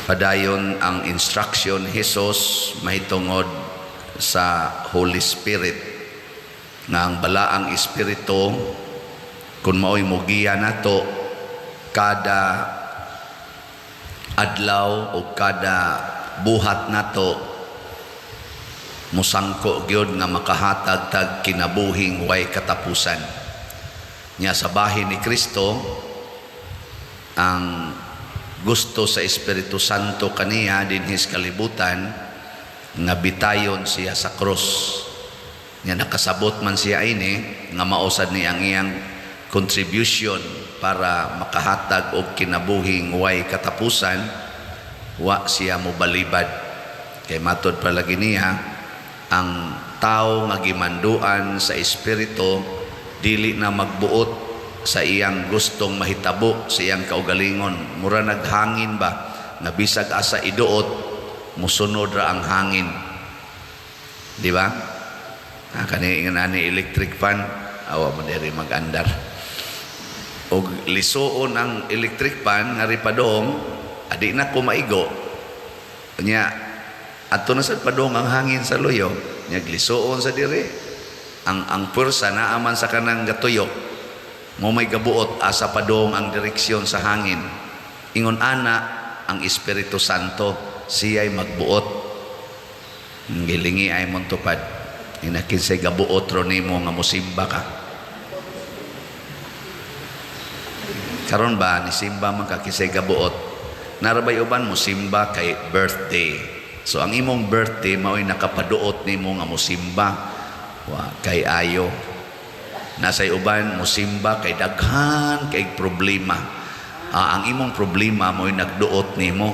Padayon ang instruction Hesus mahitungod sa Holy Spirit nga ang balaang espiritu kun mao'y mugiya nato kada adlaw o kada buhat nato musangko gyud nga makahatag tag kinabuhing way katapusan. Nya sa bahin ni Kristo ang gusto sa Espiritu Santo kaniya dinhis kalibutan nga bitayon siya sa krus. Nga nakasabot man siya ini nga mausad ni ang iyang contribution para makahatag og kinabuhing way katapusan, wa siya mobalibad. Kay matod palagi niya ang tao nga gimanduan sa Espiritu dili na magbuot sa iyang gustong mahitabo sa iyang kaugalingon. Mura naghangin ba nga bisag asa iduot musunod ra ang hangin, di ba? Kani nga ni electric fan awa mo diri mag-andar og lisuon ang electric fan nga ripadong adi na ko maigo nya adto na sad padong ang hangin sa luyo nya lisuon sa diri ang pwersa naa man sa kanang gatuyok mo may gabuot asa padong ang direksyon sa hangin. Ingon ana ang Espiritu Santo siya'y magbuot. Gilingi ay mong tupad. Inakinsay gabuot ro nimo nga musimba ka. Karon ba ni simba man ka kinsay gabuot? Narabay uban musimba kay birthday. So ang imong birthday mao'y nakapaduot nimo nga musimba wa kay ayo. Nasay uban musimba kay daghan kay problema. Ang imong problema mo'y nagduot nimo.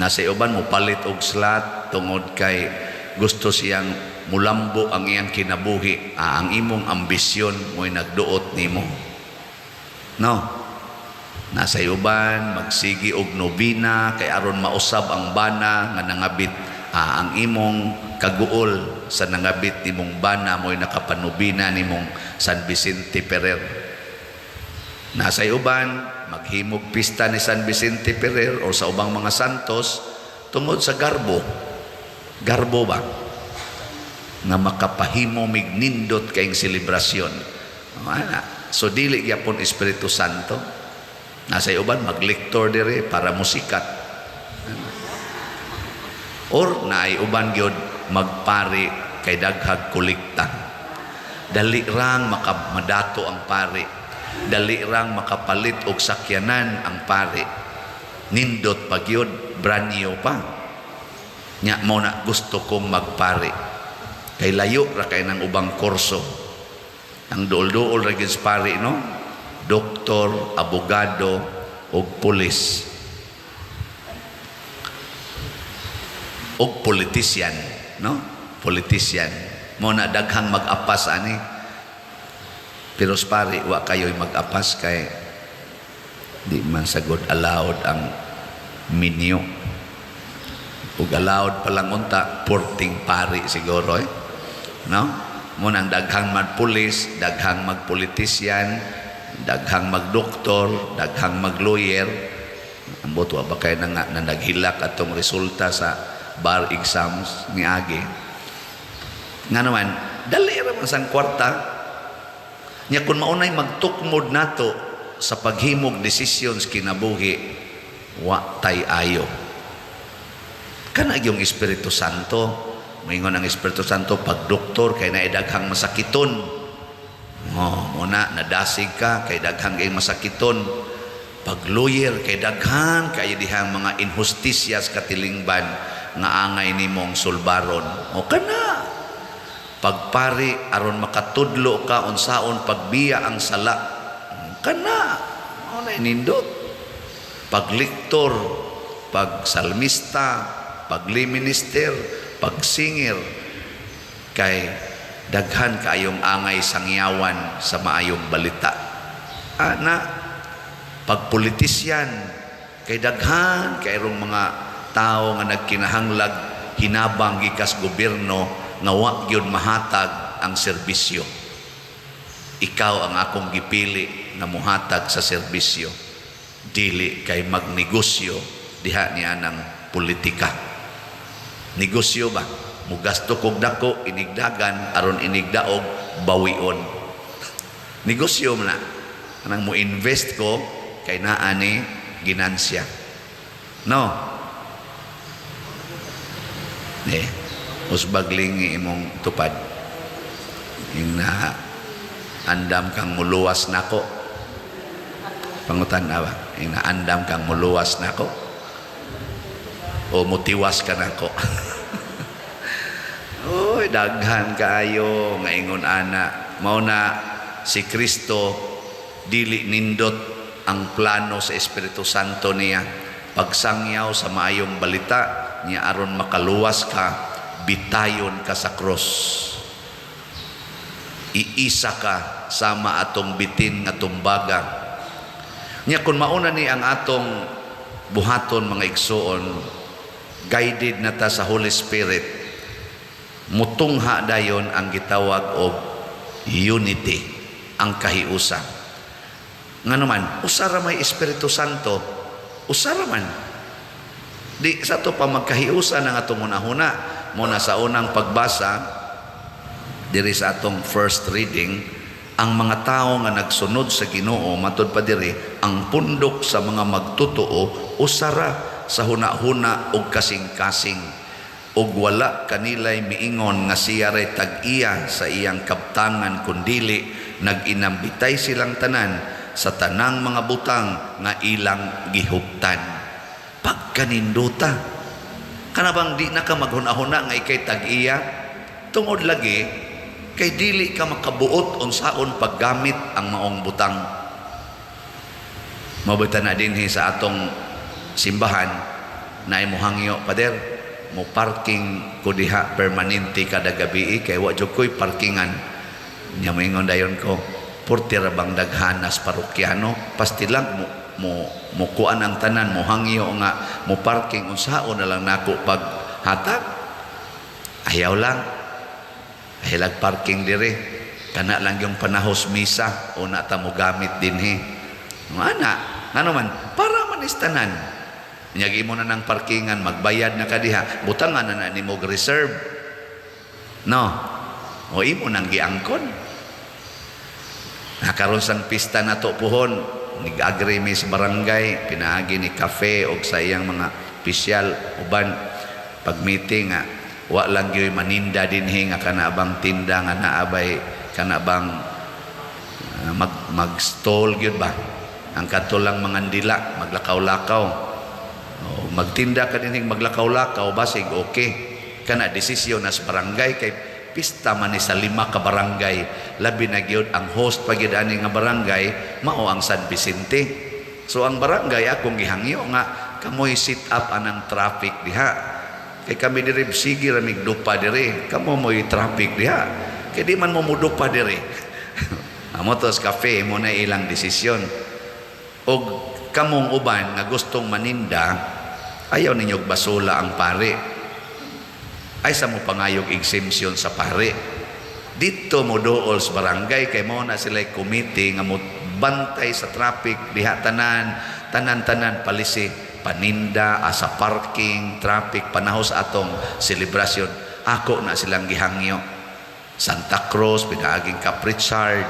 Nasay uban mo palit og slot tungod kay gusto siyang mulambo ang iyang kinabuhi. Ang imong ambisyon mo'y nagduot nimo. No. Nasay uban magsigi og nobina kay aron mausab ang bana nga nangabit. Ang imong kaguol sa nangabit nimong bana mo'y nakapanubina nimong San Vicente Ferrer. Nasay uban maghimog pista ni San Vicente Ferrer o sa ubang mga santos tungod sa garbo ba nga makapahimo mig nindot kayong selebrasyon. So dili gyapon Espiritu Santo. Nasay uban maglektor dire para musikat. Or naay uban gyud magpari kay daghag kolekta. Dali rang makamadato ang pari. Dali rang makapalit og sakyanan ang pari. Nindot pa gyud, brand new pa. Nya mo na gusto kong magpari. Kay layo ra kay nang ubang kurso. Ang duol-duol ra gyud pari no. Doktor, abogado ug pulis. Og politician, no? Politician. Mo na daghang mag-apas ani. Pero pari wa kayo'y mag-apas kay di man sagod allowed ang minyo. Ug allowed pa lang unta porting pari siguro no? Mo nang daghang magpulis, daghang magpolitisyan, daghang magdoktor, daghang maglawyer. Ang boto ba kay na naghilak atong resulta sa bar exams ni Agi. Nga naman, dali raman sang kwarta. Nya kung maunay magtukmod nato sa paghimog decisions kinabuhi, wa tay ayo. Kana yung Espiritu Santo, moingon ang Espiritu Santo pag doktor kay naidaghang masakiton. Muna nadasig ka kay daghang kay masakiton. Pag lawyer kay daghan kay dihang mga injustisyas katilingban nga angay nimong sulbaron. O kana pagpari aron makatudlo ka unsaon pagbiya ang sala. Kana unay nindot. Pagliktor, pagsalmista, pagliminister, pagsinger kay daghan kaayong angay sangyawan sa maayong balita. Pagpolitisyan kay daghan kayrong mga tao nga nagkinahanglag hinabang gikas gobyerno nga wa gyud mahatag ang serbisyo. Ikaw ang akong gipili na muhatag sa serbisyo, dili kay magnegosyo diha niya ng politika. Negosyo ba? Mugasto kog dako, inigdagan, aron inigdaog, bawion. Negosyo man na. Anang mo invest ko, kay naa ni ginansya. No? Usbagling imong tupad. Yung na andam kang muluwas nako. Pangutan na ba? Yung na andam kang muluwas nako. O mutiwas ka nako. Oy, daghan kaayo nga ingon ana. Mao na si Kristo dili nindot ang plano sa Espiritu Santo niya. Pagsangyaw sa maayong balita niya aron makaluwas ka, bitayon ka sa cross. Iisa ka sama atong bitin nga tumbaga. Nya kun mauna ni ang atong buhaton mga igsoon, guided na ta sa Holy Spirit, mutungha dayon ang gitawag og unity, ang kahiusa. Nga naman, usara may Espiritu Santo, usara man. Di sa to pa magkahiusa na nga itong una-huna, muna sa unang pagbasa, diri sa atong first reading, ang mga tao nga nagsunod sa Ginoo matud pa diri, ang pundok sa mga magtutuo usara sa huna-huna og kasing-kasing, ug wala kanilay miingon nga siya ray tag-iya sa iyang kaptangan, kundili nag-inambitay silang tanan sa tanang mga butang nga ilang gihuptan. Pagkaninduta kanabang di na ka maghuna-huna nga ikay tag-iya, tungod lagi kay dili ka makabuot unsaon paggamit ang maong butang. Mabita na din sa atong simbahan na imuhangyo, pader, mo parking ko diha permanente kada gabi kay wa jud koy parkingan. Nya moingon dayon ko, porti ra bang daghanas parokyano, pasti lang mo kuan ang tanan, mo hangyo nga mo parking unsaon na lang nako pag hatag. Ayaw lang. Hilag parking dire, kana lang yung panahos misa o na ta mo gamit dinhi. Ana, ano man, para manistanan. Nyagi mo na ng parkingan, magbayad na kadiha, butangan na ni mo reserve. No, o imo nang giangkon. Nakaroon sang pista na to puhon, nag-agree mi sa barangay, pinaagi ni kafe o sa iyang mga opisyal, uban, pag-meeting nga, wa lang yoy maninda dinhi nga kanabang tinda nga naabay kanabang mag-stall gyud ba ang katulang mga ndila maglakaw-lakaw o magtinda ka dinhi maglakaw-lakaw basig okay kana desisyon nas barangay kay pista man ni sa 5 ka barangay, labi na gyud ang host pa gyud ani nga barangay mao ang San Vicente. So ang barangay akong gihangyo nga kamoy sit up anang traffic diha. Kay kami diri sige ra migdupa diri, kamo moy traffic diha. Kay di man mo mudupa diri. Amo tos cafe mo na ilang desisyon. Og kamong uban nga gustong maninda, ayaw ninyo basula ang pare. Ay sa mo pangayog exemption sa pare. Dito mo dool sa barangay kay mo na sila committee nga mo bantay sa traffic diha tanan palisi. Paninda, asa parking, traffic, panahos atong selebrasyon. Ako na silang gihangyo. Santa Cruz, pinaaging Cap Richard,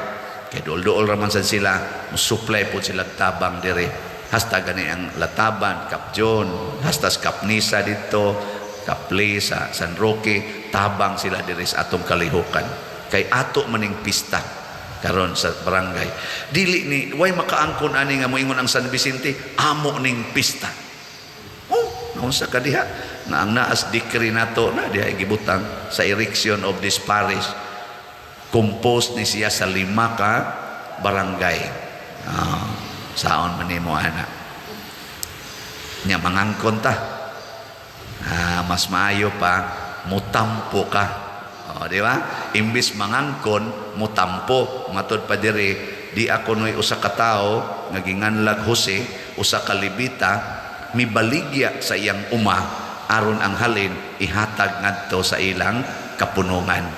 kay dool-dool raman sa sila, musupply po sila tabang dire. Hasta gani ang Lataban, Cap John, hasta Cap Nisa dito, Cap Lee sa San Roque, tabang sila dire sa atong kalihukan. Kay ato maning pista karon sa barangay. Dili ni way makaangkon ani nga moingon ang San Vicente, amo ning pista. Oh, naunsa ka diha nga ang naas decree nato na diha gibutang sa erection of this parish. Composed ni siya sa 5 ka barangay. Saon man nimo ana. Nya mangangkon ta. Mas maayo pa mutampo ka. O, di ba? Imbis mangangkon, mutampo, matod pa diri, di ako noy usa ka tao, naginganlag Jose, usa ka Levita, mibaligya sa iyang uma, aron ang halin, ihatag ngadto sa ilang kapunungan.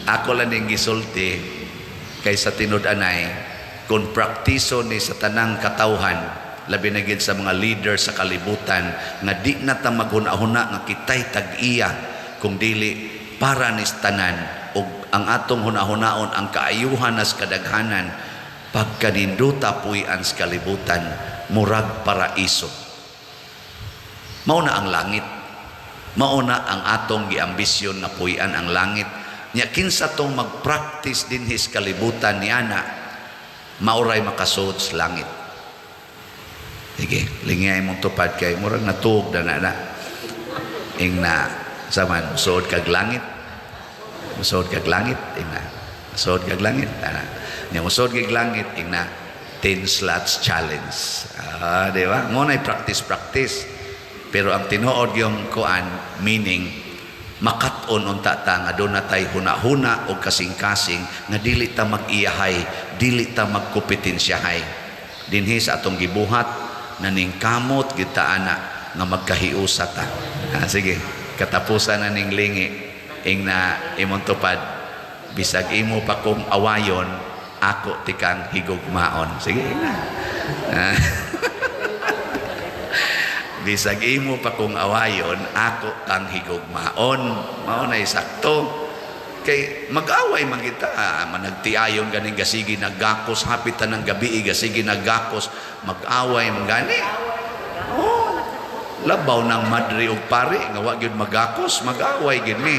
Ako lang ning gisulti, kaysa tinud-anay, kung praktiso ni sa tanang katawhan, labi na gid sa mga leader sa kalibutan nga di na ta maghuna-huna nga kitay tag-iya kung dili para ni tanan ug ang atong hunahunaon ang kaayuhan nas kadaghanan pagkaninduta puy-an sa kalibutan murag paraiso. Mauna ang langit, mauna ang atong giambisyon na puy-an ang langit. Nya kinsa tong mag-practice din his kalibutan ni ana mauray makasud sa langit. Sige, lingay mong tupad kay murag natuog na ing na saman suod kag langit. Suod kag langit ing na. Suod kag langit ana. Nya suod kag langit ing na 10 slots challenge. Di ba? Mo na practice. Pero ang tinuod yung kuan meaning makat-on unta ta nga doon na tayo huna-huna o kasing-kasing nga dili ta mag-iyahay, dili ta magkompetensyahay. Dinhi sa atong gibuhat naning kamot kita ana nga magkahiusa ta. Sige, katapusan na ning lingi ing na imong tupad bisag imo pa kong awayon ako tikang higugmaon. Sige na. Bisag imo pa kong awayon ako kang higugmaon. Mao na sakto kay mag-away man kita managtiayon ganing gasigi naggakos hapitan ng gabi gasigi naggakos mag-away man gani. Labaw ng madre ug pare nga wa gyud magakos mag-away gyud mi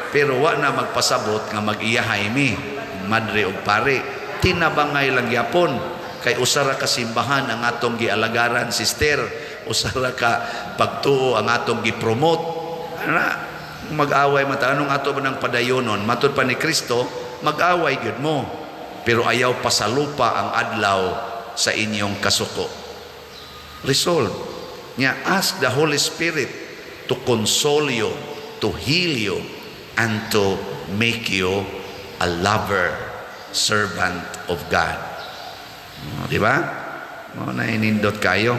pero wa na magpasabot nga mag-iyahay mi madre ug pare tinabangay lang yapon kay usara ka simbahan ang atong gialagaran sister usara ka pagtuo ang atong gi-promote ana mag-away mata anong ato ba ng padayonon matud pa ni Kristo mag-away gyud mo pero ayaw pasalupa ang adlaw sa inyong kasuko. Resolve nya ask the Holy Spirit to console you, to heal you, and to make you a lover servant of God. Di ba? Mo na inindot kayo.